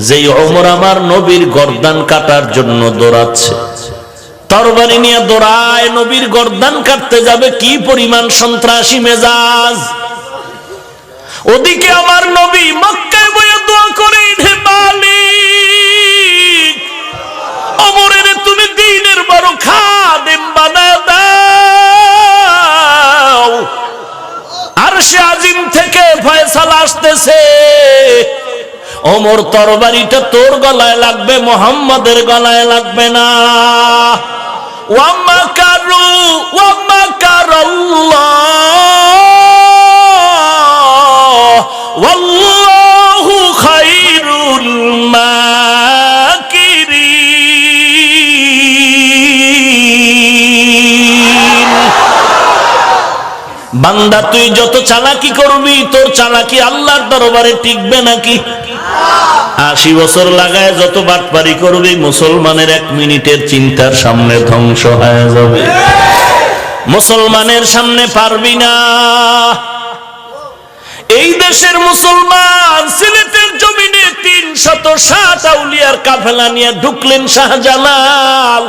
যেই ওমর আমার নবীর গর্দান কাটার জন্য দৌড়াচ্ছে, তরবারি নিয়ে দৌড়ায়, নবীর গর্দান কাটতে যাবে, কি পরিমাণ সন্ত্রাসী মেজাজ। ওদিকে আমার নবী মক্কায় বইয়া দোয়া করে, হে মালিক, ওমরের তুমি দ্বীনের বড় খাদেম বানায় দাও। আরশে আজিম থেকে ফয়সালা আসতেছে, ওমর তরবারিটা তোর গলায় লাগবে, মুহাম্মাদের গলায় লাগবে না। ওয়া মাকারু ওয়া মাকারাল্লাহ ওয়াল্লাহু খায়রুল মাকিরিন। বান্দা তুই যত চালাকি করবি, তোর চালাকি আল্লাহর দরবারে টিকবে নাকি? 80 বছর লাগায় যত বাটপারি করবি, মুসলমানের 1 মিনিটের চিন্তার সামনে ধ্বংস হয়ে যাবে। মুসলমানের সামনে পারবি না। এই দেশের মুসলমান সিলেটের জমিনে 360 আউলিয়ার কাফেলা নিয়ে ঢুকলেন শাহজালাল।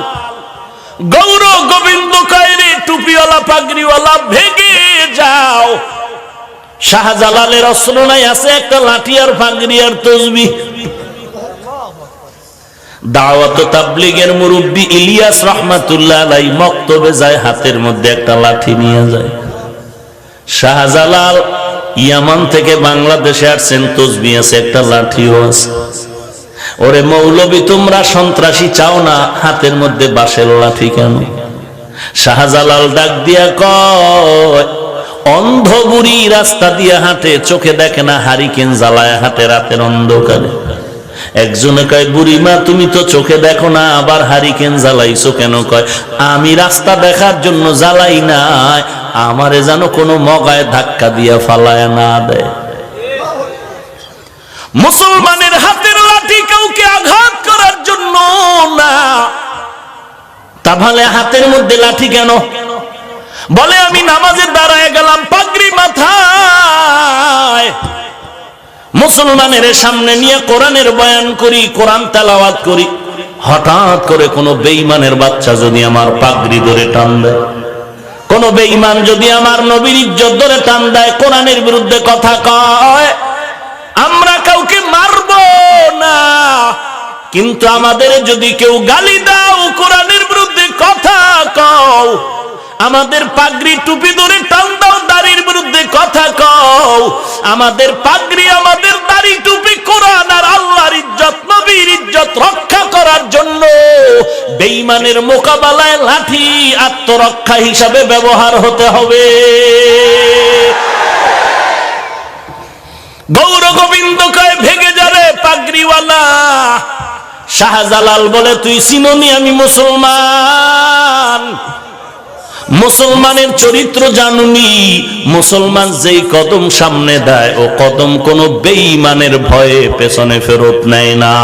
গৌর গোবিন্দ কয়রে টুপিওয়ালা পাগড়িওয়ালা, ভেগে যাও। শাহজালালের অস্ত্র নাই, আছে একটা লাঠি আর পাগড়ি আর তসবিহ। দাওয়াত ও তাবলীগের মুরব্বী ইলিয়াস রহমাতুল্লাহ আলাইহি মক্তবে যায়, হাতের মধ্যে একটা লাঠি নিয়ে যায়। শাহজালাল ইয়ামান থেকে বাংলাদেশে আসছেন, তসবিহ আছে, একটা লাঠিও আছে। ওরে মৌলবী, তোমরা সন্ত্রাসী চাও না, হাতের মধ্যে বাঁশের লাঠি কেন? শাহজালাল ডাক দিয়া কয়, অন্ধ বুড়ি রাস্তা দিয়ে হাঁটে, চোখে দেখে না, হারিকেন জ্বালায় হাঁটে রাতের অন্ধকারে। একজনে কয়, বুড়িমা তুমি তো চোখে দেখো না, আবার হারিকেন জ্বালাইছো কেন? কয়, আমি রাস্তা দেখার জন্য জ্বালাই নাই, আমারে যেন কোনো মগায় ধাক্কা দিয়া ফালায় না দেয়। মুসলমানের হাতের লাঠি কাউকে আঘাত করার জন্য না। তাহলে হাতের মধ্যে লাঠি কেন? বলে, আমি নামাজের দাঁড়ায় গেলাম, পাগড়ি মাথায়, মুসলমানের সামনে নিয়ে কোরআনের বয়ান করি, কোরআন তেলাওয়াত করি। হঠাৎ করে কোন বেঈমানের বাচ্চা যদি আমার পাগড়ি ধরে টান দেয়, কোন বেঈমান যদি আমার নবীর ইজ্জত ধরে টান দেয়, কোরআনের বিরুদ্ধে কথা কয়, আমরা কাউকে মারব না, কিন্তু আমাদের যদি কেউ গালি দাও, কোরআনের বিরুদ্ধে কথা কও, আমাদের পাগড়ি টুপি ধরে টান দাও, দাড়ির বিরুদ্ধে কথা কও, আমাদের পাগড়ি, আমাদের দাড়ি টুপি কোরআন আর আল্লাহর ইজ্জত, নবীর ইজ্জত রক্ষা করার জন্য বেঈমানের মোকাবেলায় লাঠি আত্মরক্ষা হিসাবে ব্যবহার হতে হবে। গৌর গোবিন্দ কয়, ভেগে যাবে পাগড়িওয়ালা। শাহজালাল বলে, তুই চিননি আমি মুসলমান? মুসলমানের চরিত্র জানুনি? মুসলমান যেই কদম সামনে দেয়, ও কদম কোন বেঈমানের ভয়ে পেছনে ফেরত নেয় না।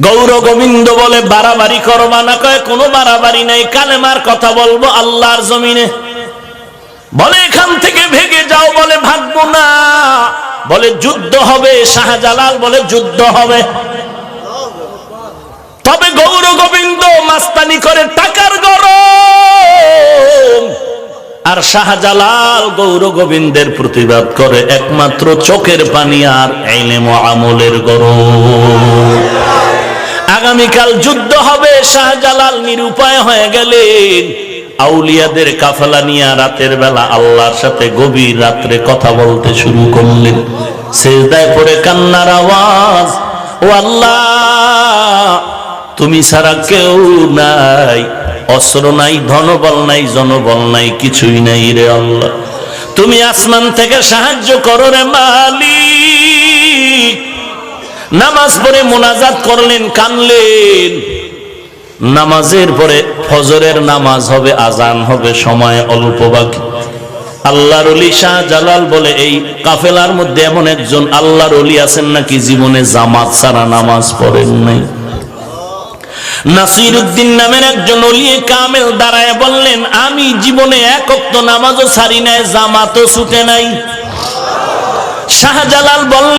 গৌর গোবিন্দ বলে, বাড়াবাড়ি করবা না? কয়, কোনো বাড়াবাড়ি নাই, কালেমার কথা বলবো আল্লাহর জমিনে। বলে, এখান থেকে ভেগে যাও। বলে, ভাগবো না। বলে, যুদ্ধ হবে। শাহজালাল বলে, যুদ্ধ হবে, তবে গৌর গোবিন্দ মাস্তানি করে টাকার গরম, আর শাহজালাল গৌর গোবিন্দের প্রতিবাদ করে একমাত্র চোখের পানি আর ইলম ও আমলের গরম। আগামীকাল যুদ্ধ হবে। শাহজালাল নিরুপায় হয়ে গেলেন। আউলিয়াদের কাফেলা নিয়ে রাতের বেলা আল্লাহর সাথে গভীর রাত্রে কথা বলতে শুরু করলেন। সিজদায় পড়ে কান্নার আওয়াজ, ও আল্লাহ, তুমি ছাড়া কেউ নাই, অস্ত্র নাই, ধনবল নাই, জনবল নাই, কিছুই নাই রে আল্লাহ। তুমি আসমান থেকে সাহায্য করো রে মালিক। নামাজ পড়ে মোনাজাত করলেন, কানলেন। নামাজের পরে ফজরের নামাজ হবে, আজান হবে, সময় অল্প বাকি। আল্লাহর ওলি শাহজালাল বলে, এই কাফেলার মধ্যে এমন একজন আল্লাহর ওলি আছেন নাকি জীবনে জামাত ছাড়া নামাজ পড়েন নাই? নাসিরউদ্দিন নামের একজন ওলিয়ে কামেল দাঁড়ায় বললেন, আমি জীবনে এক ওয়াক্ত নামাজও ছাড়ি নাই, জামাতও ছুটে নাই। শাহজালাল বললেন